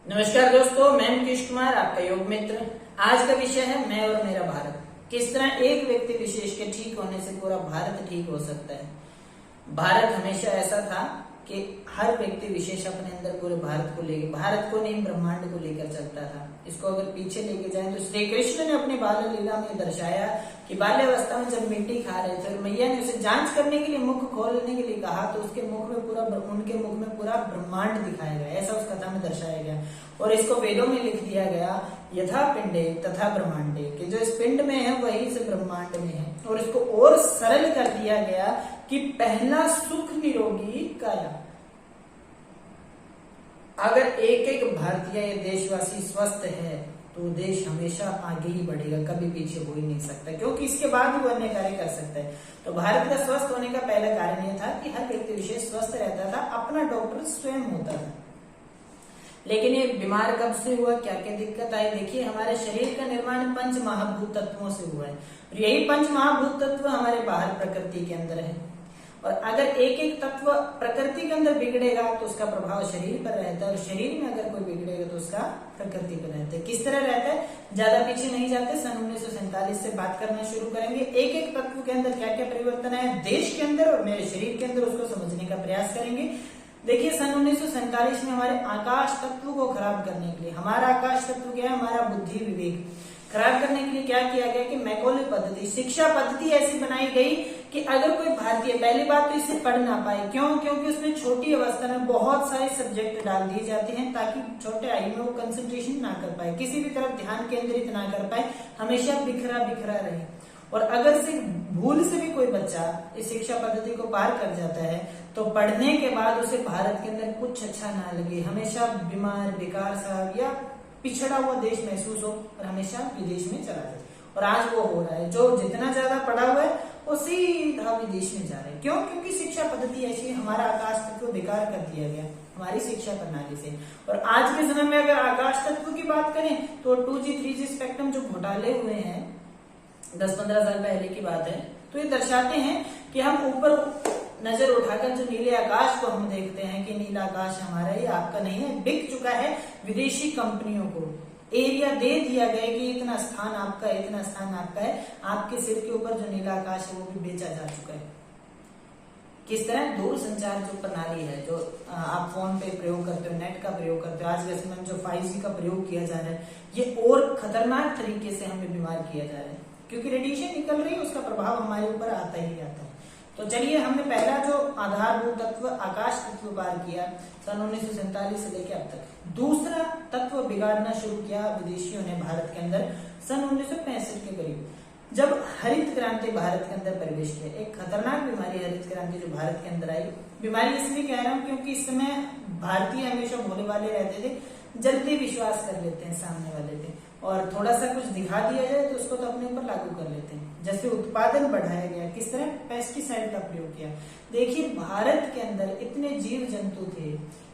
नमस्कार दोस्तों, मैं मुकेश कुमार, आपका योग मित्र। आज का विषय है मैं और मेरा भारत। किस तरह एक व्यक्ति विशेष के ठीक होने से पूरा भारत ठीक हो सकता है। भारत हमेशा ऐसा था कि हर व्यक्ति विशेष अपने अंदर पूरे भारत को नहीं ब्रह्मांड को लेकर चलता था। इसको अगर पीछे लेके जाएं तो श्री कृष्ण ने अपनी बाल लीला में दर्शाया कि बाल्यावस्था में जब मिट्टी खा रहे थे और मैया ने उसे जांच करने के लिए मुख खोलने के लिए कहा तो उनके मुख में पूरा ब्रह्मांड दिखाया गया। ऐसा उस कथा में दर्शाया गया और इसको वेदों में लिख दिया गया, यथा पिंडे तथा ब्रह्मांडे, कि जो इस पिंड में है वही इस ब्रह्मांड में है। और इसको और सरल कर दिया गया कि पहला सुख निरोगी काया। अगर एक एक भारतीय या देशवासी स्वस्थ है तो देश हमेशा आगे ही बढ़ेगा, कभी पीछे हो ही नहीं सकता, क्योंकि इसके बाद भी वो अन्य कार्य कर सकता है। तो भारत का स्वस्थ होने का पहला कारण यह था कि हर व्यक्ति विशेष स्वस्थ रहता था, अपना डॉक्टर स्वयं होता था। लेकिन ये बीमार कब से हुआ, क्या क्या दिक्कत आई? देखिए, हमारे शरीर का निर्माण पंच महाभूत तत्वों से हुआ है और यही पंच महाभूत तत्व हमारे बाहर प्रकृति के अंदर है। और अगर एक एक तत्व प्रकृति के अंदर बिगड़ेगा तो उसका प्रभाव शरीर पर रहता है और शरीर में अगर कोई बिगड़ेगा तो उसका प्रकृति पर रहता है। किस तरह रहता है, ज्यादा पीछे नहीं जाते, सन 1947 से बात करना शुरू करेंगे। एक एक तत्व के अंदर क्या क्या परिवर्तन है देश के अंदर और मेरे शरीर के अंदर, उसको समझने का प्रयास करेंगे। देखिए, सन 1947 में हमारे आकाश तत्व को खराब करने के लिए, हमारा आकाश तत्व क्या है, हमारा बुद्धि विवेक खराब करने के लिए क्या किया गया कि मैकॉले पद्धति, शिक्षा पद्धति ऐसी बनाई गई कि अगर कोई भारतीय, पहली बात तो इसे पढ़ ना पाए, क्यों? क्योंकि उसमें छोटी अवस्था में बहुत सारे सब्जेक्ट डाल दिए जाते हैं ताकि छोटे आयु में वो कंसंट्रेशन ना कर पाए, किसी भी तरफ ध्यान केंद्रित ना कर पाए, हमेशा बिखरा बिखरा रहे। और अगर से भूल से भी कोई बच्चा इस शिक्षा पद्धति को पार कर जाता है तो पढ़ने के बाद उसे भारत के अंदर कुछ अच्छा ना लगे, हमेशा बीमार, बेकार सा या पिछड़ा हुआ देश महसूस हो और हमेशा विदेश में चला जाए। और आज वो हो रहा है, जो जितना ज्यादा पढ़ा हुआ है वो सीधा विदेश में जा रहा है। क्यों? क्योंकि शिक्षा पद्धति ऐसी है, हमारा आकाश तत्व बेकार कर दिया गया हमारी शिक्षा प्रणाली से। और आज के समय में अगर आकाश तत्व की बात करें तो 2G 3G स्पेक्ट्रम जो घोटाले हुए हैं 10-15 साल पहले की बात है, तो ये दर्शाते हैं कि हम ऊपर नजर उठाकर जो नीले आकाश को हम देखते हैं कि नीला आकाश हमारा ही, आपका नहीं है, बिक चुका है विदेशी कंपनियों को। एरिया दे दिया गया कि इतना स्थान आपका है, इतना स्थान आपका है, आपके सिर के ऊपर जो नीला आकाश है वो भी बेचा जा चुका है। किस तरह दूर संचार जो प्रणाली है, जो आप फोन पे प्रयोग करते हो, नेट का प्रयोग करते हो, आज के समय में जो 5G का प्रयोग किया जा रहा है, ये और खतरनाक तरीके से हमें बीमार किया जा रहा है, क्योंकि रेडिएशन निकल रही है, उसका प्रभाव हमारे ऊपर आता ही आता है। तो चलिए, हमने पहला जो आधारभूत तत्व आकाश तत्व पार किया सन 1947 से लेकर अब तक। दूसरा तत्व बिगाड़ना शुरू किया विदेशियों ने भारत के अंदर सन 1965 के करीब, जब हरित क्रांति भारत के अंदर प्रवेश किया। एक खतरनाक बीमारी हरित क्रांति जो भारत के अंदर आई। बीमारी इसलिए कह रहा हूँ क्योंकि इस समय भारतीय हमेशा भोले वाले रहते थे, जल्दी विश्वास कर लेते हैं सामने वाले पे, और थोड़ा सा कुछ दिखा दिया जाए तो उसको तो अपने ऊपर लागू कर लेते हैं। जैसे उत्पादन बढ़ाया गया, किस तरह पेस्टिसाइड का प्रयोग किया। देखिए, भारत के अंदर इतने जीव जंतु थे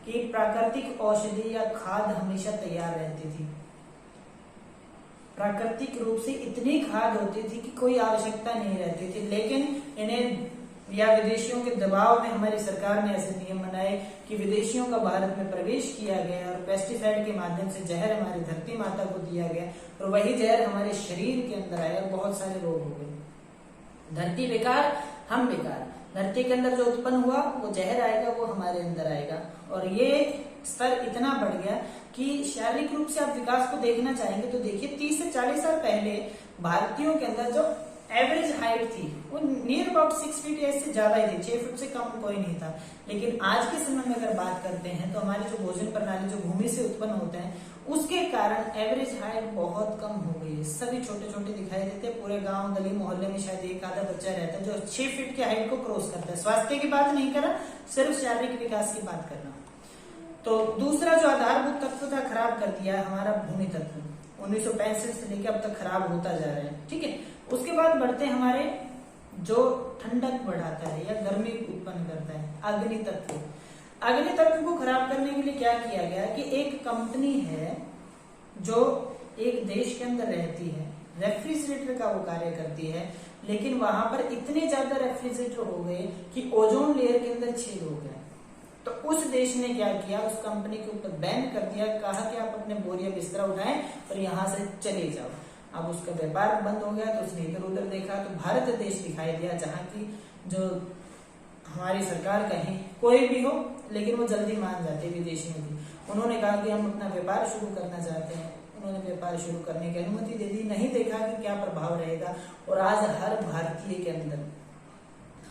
कि प्राकृतिक औषधि या खाद हमेशा तैयार रहती थी। प्राकृतिक रूप से इतनी खाद होती थी कि कोई आवश्यकता नहीं रहती थी, लेकिन इन्हें या विदेशियों के दबाव में हमारी सरकार ने ऐसे नियम बनाए कि विदेशियों का भारत में प्रवेश किया गया और पेस्टिसाइड के माध्यम से जहर हमारी धरती माता को दिया गया और वही जहर हमारे शरीर के अंदर आया और बहुत सारे रोग हो गए। धरती बेकार, हम बेकार। धरती के अंदर जो उत्पन्न हुआ वो जहर आएगा, वो हमारे अंदर आएगा। और ये स्तर इतना बढ़ गया कि शारीरिक रूप से आप विकास को देखना चाहेंगे तो देखिए, 30 से 40 साल पहले भारतीयों के अंदर जो एवरेज हाइट थी वो नियर अबाउट 6 फीट या इससे ज्यादा ही थी, 6 फीट से कम कोई नहीं था। लेकिन आज के समय में अगर बात करते हैं तो हमारी जो भोजन प्रणाली जो भूमि से उत्पन्न होते हैं उसके कारण एवरेज हाइट बहुत कम हो गई है। सभी छोटे छोटे दिखाई देते हैं। पूरे गांव गली मोहल्ले में शायद एक आधा बच्चा रहता है जो 6 फीट की हाइट को क्रॉस करता है। स्वास्थ्य की बात नहीं कर रहा, सिर्फ शारीरिक विकास की बात कर रहा। तो दूसरा जो आधारभूत तत्व था खराब कर दिया हमारा भूमि तत्व, 1965 से लेकर अब तक खराब होता जा रहा है। ठीक है, उसके बाद बढ़ते हैं हमारे जो ठंडक बढ़ाता है या गर्मी उत्पन्न करता है, अग्नि तत्व। अग्नि तत्व को खराब करने के लिए क्या किया गया कि एक कंपनी है जो एक देश के अंदर रहती है, रेफ्रिजरेटर का वो कार्य करती है, लेकिन वहां पर इतने ज्यादा रेफ्रिजरेटर हो गए कि ओजोन लेयर के अंदर छेद हो गया। तो उस देश ने क्या किया, उस कंपनी के ऊपर बैन कर दिया, कहा कि आप अपने बोरिया बिस्तरा उठाएं और यहाँ से चले जाओ। अब उसका व्यापार बंद हो गया तो उसने इधर उधर देखा तो भारत देश दिखाई दिया, जहाँ की जो हमारी सरकार कहे कोई भी हो लेकिन वो जल्दी मान जाते विदेशियों की। उन्होंने कहा कि हम अपना व्यापार शुरू करना चाहते हैं, उन्होंने व्यापार शुरू करने की अनुमति दे दी। नहीं देखा कि क्या प्रभाव रहेगा, और आज हर भारतीय के अंदर,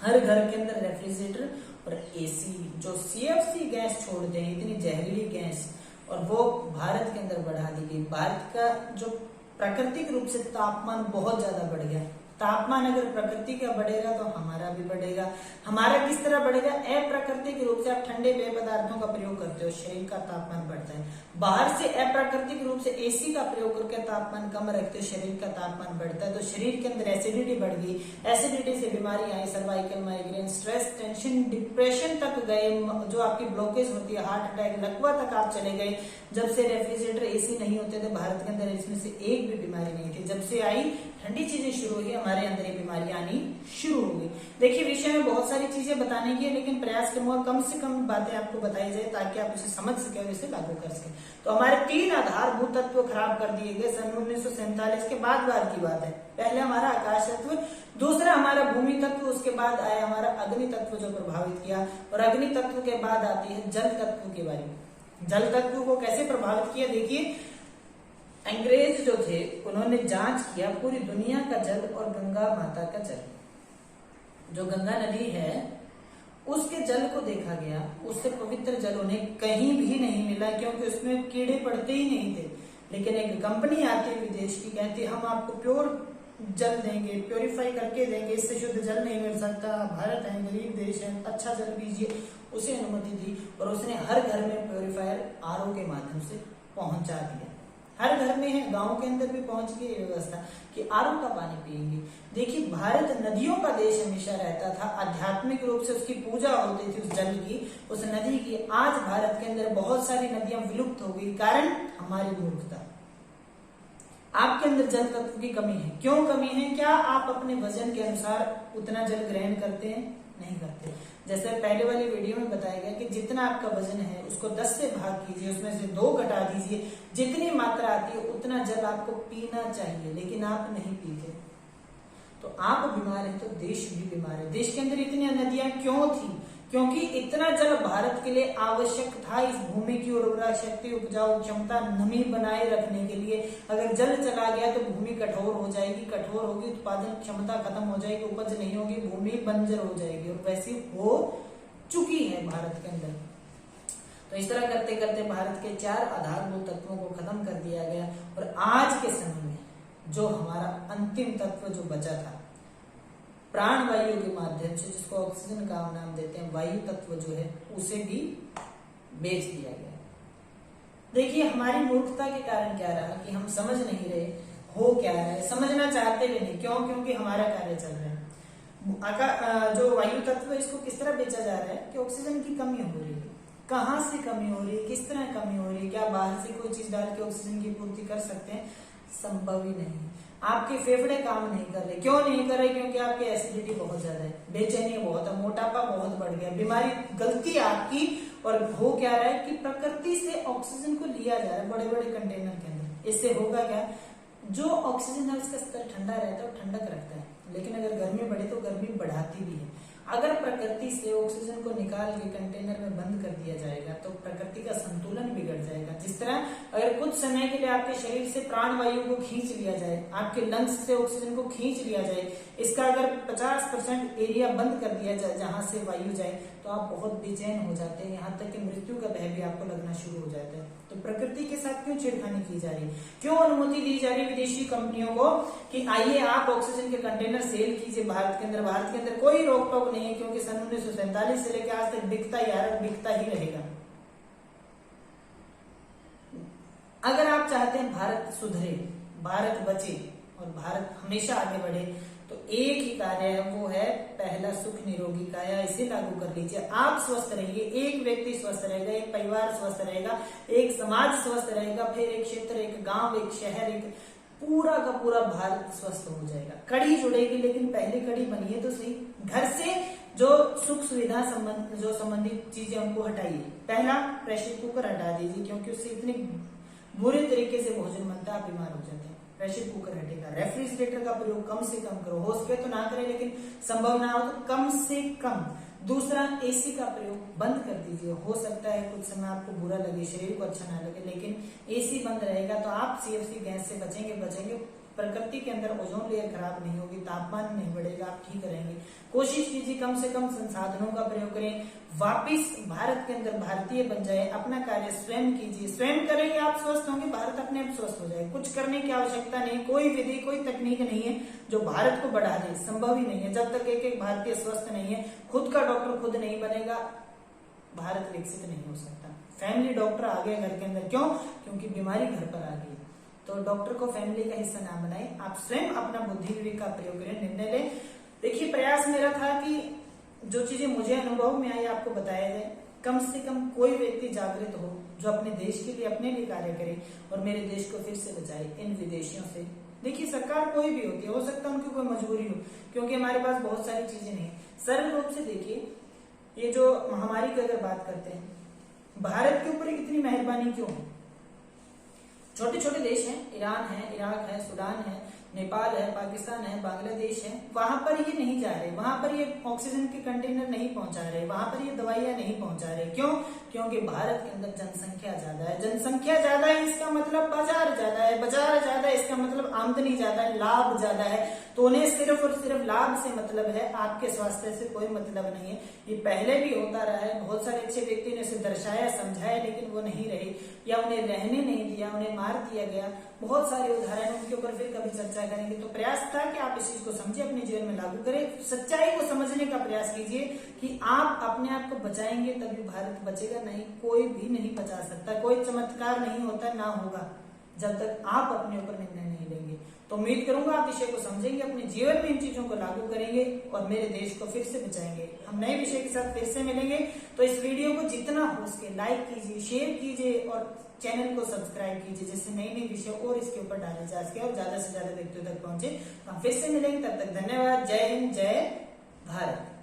हर घर के अंदर रेफ्रिजरेटर और एसी, जो सीएफसी गैस छोड़ते हैं, इतनी जहरीली गैस, और वो भारत के अंदर बढ़ा दी गई। भारत का जो प्राकृतिक रूप से तापमान बहुत ज्यादा बढ़ गया। तापमान अगर प्रकृति का बढ़ेगा तो हमारा भी बढ़ेगा। हमारा किस तरह बढ़ेगा, अप्राकृतिक रूप से आप ठंडे पेय पदार्थों का प्रयोग करते हो, शरीर का तापमान बढ़ता है। बाहर से अप्राकृतिक रूप से एसी का प्रयोग करके तापमान कम रखते हो, शरीर का तापमान बढ़ता है। तो शरीर के अंदर एसिडिटी बढ़ गई, एसिडिटी से बीमारी आई, cervical migraine, stress, tension, depression तक गए, जो आपकी ब्लॉकेज होती है, हार्ट अटैक, लकवा तक आप चले गए। जब से रेफ्रिजरेटर एसी नहीं होते थे भारत के अंदर, इसमें से एक भी बीमारी नहीं थी। जब से आई ठंडी चीजें शुरू हुई, हमारे अंदर ये बीमारी आनी शुरू हो गई। देखिए विषय में बहुत सारी चीजें बताने की है, लेकिन प्रयास करूंगा कम से कम बातें आपको बताई जाए ताकि आप उसे समझ सके और इसे लागू कर सके। तो हमारे 3 आधारभूत तत्व खराब कर दिए गए सन 1947 के बाद की बात है। पहले हमारा आकाश तत्व, दूसरा हमारा भूमि तत्व, उसके बाद आया हमारा अग्नि तत्व जो प्रभावित किया, और अग्नि तत्व के बाद आती है जल तत्व के बारे में। जल तत्व को कैसे प्रभावित किया, देखिए अंग्रेज जो थे उन्होंने जांच किया पूरी दुनिया का जल और गंगा माता का जल, जो गंगा नदी है उसके जल को देखा गया, उससे पवित्र जल उन्हें कहीं भी नहीं मिला, क्योंकि उसमें कीड़े पड़ते ही नहीं थे। लेकिन एक कंपनी आती है विदेश की, कहती हम आपको प्योर जल देंगे, प्योरीफाई करके देंगे, इससे शुद्ध जल नहीं मिल सकता, भारत है गरीब देश है, अच्छा जल पीजिए, उसे अनुमति दी और उसने हर घर में प्योरीफायर आरओ के माध्यम से पहुंचा दिया। हर घर में है, गांव के अंदर भी पहुंच गई व्यवस्था कि आरओ का पानी पिएंगे। देखिए भारत नदियों का देश हमेशा रहता था, आध्यात्मिक रूप से उसकी पूजा होती थी, उस जल की, उस नदी की। आज भारत के अंदर बहुत सारी नदियां विलुप्त हो गई, कारण हमारी मूर्खता। आपके अंदर जल तत्व की कमी है। क्यों कमी है? क्या आप अपने वजन के अनुसार उतना जल ग्रहण करते हैं? नहीं करते। जैसे पहले वाली वीडियो में बताया गया कि जितना आपका वजन है उसको 10 से भाग कीजिए, उसमें से 2 घटा दीजिए, जितनी मात्रा आती है उतना जल आपको पीना चाहिए, लेकिन आप नहीं पीते। तो आप बीमार हैं तो देश भी बीमार है। देश के अंदर इतनी नदियां क्यों थी? क्योंकि इतना जल भारत के लिए आवश्यक था, इस भूमि की उर्वरा शक्ति, उपजाऊ क्षमता, नमी बनाए रखने के लिए। अगर जल चला गया तो भूमि कठोर हो जाएगी, कठोर होगी, उत्पादन क्षमता खत्म हो जाएगी, उपज नहीं होगी, भूमि बंजर हो जाएगी, और वैसी हो चुकी है भारत के अंदर। तो इस तरह करते करते भारत के 4 आधारभूत तत्वों को खत्म कर दिया गया, और आज के समय में जो हमारा अंतिम तत्व जो बचा था प्राण वायु के माध्यम से, जिसको ऑक्सीजन का नाम देते हैं, वायु तत्व जो है उसे भी बेच दिया गया। देखिए हमारी मूर्खता के कारण क्या रहा कि हम समझ नहीं रहे हो क्या रहा है, समझना चाहते भी नहीं। क्यों? क्योंकि हमारा कार्य चल रहा है। जो वायु तत्व है इसको किस तरह बेचा जा रहा है कि ऑक्सीजन की कमी हो रही है। कहाँ से कमी हो रही है, किस तरह कमी हो रही है? क्या बाहर से कोई चीज डाल के ऑक्सीजन की पूर्ति कर सकते हैं? संभव ही नहीं। आपके फेफड़े काम नहीं कर रहे। क्यों नहीं कर रहे? क्योंकि आपकी एसिडिटी बहुत ज्यादा है, बेचैनी बहुत है, मोटापा बहुत बढ़ गया, बीमारी, गलती आपकी। और हो क्या रहा है कि प्रकृति से ऑक्सीजन को लिया जा रहा है बड़े बड़े कंटेनर के अंदर। इससे होगा क्या? जो ऑक्सीजन है उसका स्तर ठंडा रहता है और ठंडक रखता है, लेकिन अगर गर्मी बढ़े तो गर्मी बढ़ाती भी है। अगर प्रकृति से ऑक्सीजन को निकाल के कंटेनर में बंद कर दिया जाएगा तो प्रकृति का संतुलन बिगड़ जाएगा। जिस तरह अगर कुछ समय के लिए आपके शरीर से प्राण वायु को खींच लिया जाए, आपके लंग्स से ऑक्सीजन को खींच लिया जाए, इसका अगर 50% एरिया बंद कर दिया जाए जहां से वायु जाए, तो आप बहुत बेचैन हो जाते हैं, यहाँ तक कि मृत्यु का भय भी आपको लगना शुरू हो जाता है। तो प्रकृति के साथ क्यों छेड़खानी की जा रही है? क्यों अनुमति दी जा रही विदेशी कंपनियों को कि आइए आप ऑक्सीजन के कंटेनर सेल कीजिए भारत के अंदर? भारत के अंदर कोई रोक टोक नहीं है, क्योंकि सन 1947 से लेकर आज तक बिकता ही रहेगा। अगर आप चाहते हैं भारत सुधरे, भारत बचे और भारत हमेशा आगे बढ़े, तो एक ही कार्य है, वो है पहला सुख निरोगी काया। इसे लागू कर लीजिए। आप स्वस्थ रहिए, एक व्यक्ति स्वस्थ रहेगा, एक परिवार स्वस्थ रहेगा, एक समाज स्वस्थ रहेगा, फिर एक क्षेत्र, एक गांव, एक शहर, एक पूरा का पूरा भारत स्वस्थ हो जाएगा। कड़ी जुड़ेगी, लेकिन पहले कड़ी बनिए तो सही। घर से जो सुख सुविधा जो संबंधित चीजें उनको हटाइए। पहला, प्रेशर कुकर हटा दीजिए, क्योंकि उससे इतने बुरे तरीके से भोजन बनता है, आप बीमार हो जाते हैं। प्रेशर कुकर हटेगा। रेफ्रिजरेटर का प्रयोग कम से कम करो, हो सके तो ना करें, लेकिन संभव ना हो तो कम से कम। दूसरा, एसी का प्रयोग बंद कर दीजिए। हो सकता है कुछ समय आपको बुरा लगे, शरीर को अच्छा ना लगे, लेकिन एसी बंद रहेगा तो आप सीएफसी गैस से बचेंगे। प्रकृति के अंदर ओजोन लेयर खराब नहीं होगी, तापमान नहीं बढ़ेगा, आप ठीक रहेंगे। कोशिश कीजिए कम से कम संसाधनों का प्रयोग करें, वापिस भारत के अंदर भारतीय बन जाए, अपना कार्य स्वयं कीजिए। स्वयं करेंगे आप स्वस्थ होंगे, भारत अपने आप स्वस्थ हो जाए। कुछ करने की आवश्यकता नहीं, कोई विधि कोई तकनीक नहीं है जो भारत को बढ़ा दे, संभव ही नहीं है। जब तक एक भारतीय स्वस्थ नहीं है, खुद का डॉक्टर खुद नहीं बनेगा, भारत विकसित नहीं हो सकता। फैमिली डॉक्टर आ गए घर के अंदर, क्यों? क्योंकि बीमारी घर पर आ गई। तो डॉक्टर को फैमिली का हिस्सा ना बनाए, आप स्वयं अपना बुद्धि विवेक का प्रयोग करें, निर्णय लें। देखिए, प्रयास मेरा था कि जो चीजें मुझे अनुभव में आई आपको बताया जाए। कम से कम कोई व्यक्ति जागृत हो जो अपने देश के लिए, अपने लिए कार्य करे और मेरे देश को फिर से बचाए इन विदेशियों से। देखिए, सरकार कोई भी होती है, हो सकता है उनकी कोई मजबूरी हो, क्योंकि हमारे पास बहुत सारी चीजें नहीं। सरल रूप से देखिए, ये जो महामारी की अगर बात करते हैं, भारत के ऊपर इतनी मेहरबानी क्यों है? छोटे छोटे देश हैं, ईरान है, इराक है, सूडान है, नेपाल है, पाकिस्तान है, बांग्लादेश है, वहां पर ये नहीं जा रहे, वहां पर ये ऑक्सीजन के कंटेनर नहीं पहुंचा रहे, वहां पर ये दवाइयां नहीं पहुंचा रहे। क्यों? क्योंकि भारत के अंदर जनसंख्या ज्यादा है। जनसंख्या ज्यादा है इसका मतलब बाजार ज्यादा है, बाजार ज्यादा है इसका मतलब आमदनी ज्यादा है, लाभ ज्यादा है। तो उन्हें सिर्फ और सिर्फ लाभ से मतलब है, आपके स्वास्थ्य से कोई मतलब नहीं है। ये पहले भी होता रहा है, बहुत सारे अच्छे व्यक्ति ने इसे दर्शाया, समझाया, लेकिन वो नहीं रहे या उन्हें रहने नहीं दिया, उन्हें मार दिया गया। बहुत सारे उदाहरण, उनके ऊपर फिर कभी चर्चा करेंगे। तो प्रयास था कि आप इस चीज को समझिए, अपने जीवन में लागू करें, सच्चाई को समझने का प्रयास कीजिए कि आप अपने आप को बचाएंगे तभी भारत बचेगा, नहीं कोई भी नहीं बचा सकता। कोई चमत्कार नहीं होता, ना होगा, जब तक आप अपने ऊपर निर्णय नहीं लेंगे। तो उम्मीद करूंगा आप विषय को समझेंगे, अपने जीवन में इन चीजों को लागू करेंगे और मेरे देश को फिर से बचाएंगे। हम नए विषय के साथ फिर से मिलेंगे। तो इस वीडियो को जितना हो सके लाइक कीजिए, शेयर कीजिए और चैनल को सब्सक्राइब कीजिए, जिससे नई नई विषय और इसके ऊपर डाले जा सके और ज्यादा से ज्यादा व्यक्तियों तक पहुंचे। हम फिर से मिलेंगे, तब तक धन्यवाद। जय हिंद, जय भारत।